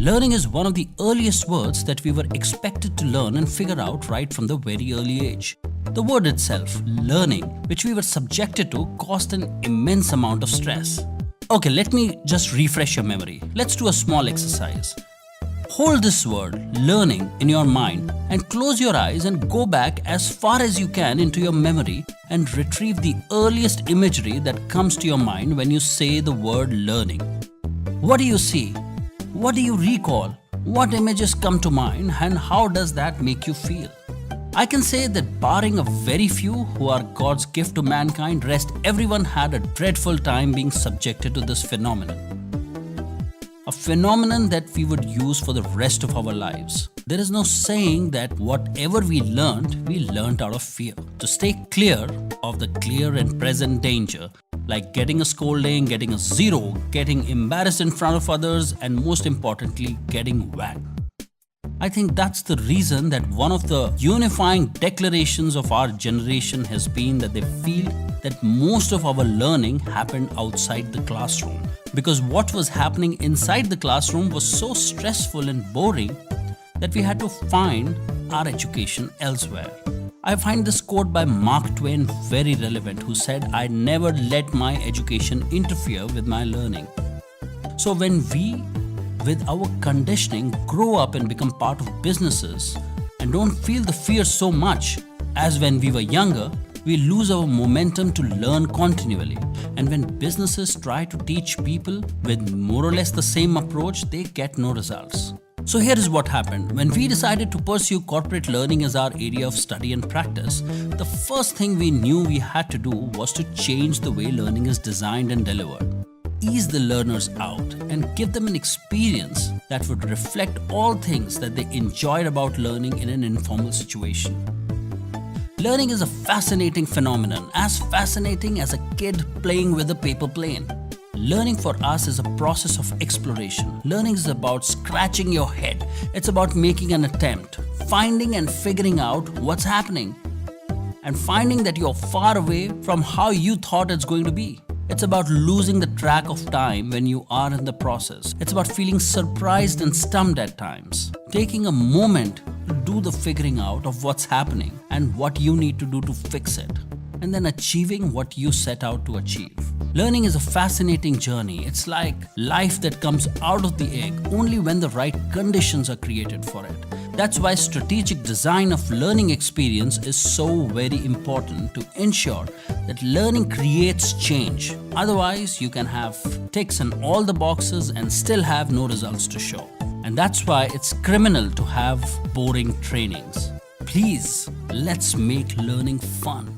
Learning is one of the earliest words that we were expected to learn and figure out right from the very early age. The word itself, learning, which we were subjected to, caused an immense amount of stress. Okay, let me just refresh your memory. Let's do a small exercise. Hold this word, learning, in your mind and close your eyes and go back as far as you can into your memory and retrieve the earliest imagery that comes to your mind when you say the word learning. What do you see? What do you recall? What images come to mind and how does that make you feel? I can say that barring a very few who are God's gift to mankind, rest everyone had a dreadful time being subjected to this phenomenon. A phenomenon that we would use for the rest of our lives. There is no saying that whatever we learnt out of fear. To stay clear of the clear and present danger, like getting a scolding, getting a zero, getting embarrassed in front of others, and most importantly, getting whacked. I think that's the reason that one of the unifying declarations of our generation has been that they feel that most of our learning happened outside the classroom. Because what was happening inside the classroom was so stressful and boring that we had to find our education elsewhere. I find this quote by Mark Twain very relevant, who said, "I never let my education interfere with my learning." So when we, with our conditioning, grow up and become part of businesses and don't feel the fear so much as when we were younger, we lose our momentum to learn continually. And when businesses try to teach people with more or less the same approach, they get no results. So here is what happened. When we decided to pursue corporate learning as our area of study and practice, the first thing we knew we had to do was to change the way learning is designed and delivered. Ease the learners out and give them an experience that would reflect all things that they enjoyed about learning in an informal situation. Learning is a fascinating phenomenon, as fascinating as a kid playing with a paper plane. Learning for us is a process of exploration. Learning is about scratching your head. It's about making an attempt, finding and figuring out what's happening, and finding that you're far away from how you thought it's going to be. It's about losing the track of time when you are in the process. It's about feeling surprised and stumped at times. Taking a moment to do the figuring out of what's happening and what you need to do to fix it. And then achieving what you set out to achieve. Learning is a fascinating journey. It's like life that comes out of the egg only when the right conditions are created for it. That's why strategic design of learning experience is so very important to ensure that learning creates change. Otherwise, you can have ticks in all the boxes and still have no results to show. And that's why it's criminal to have boring trainings. Please, let's make learning fun.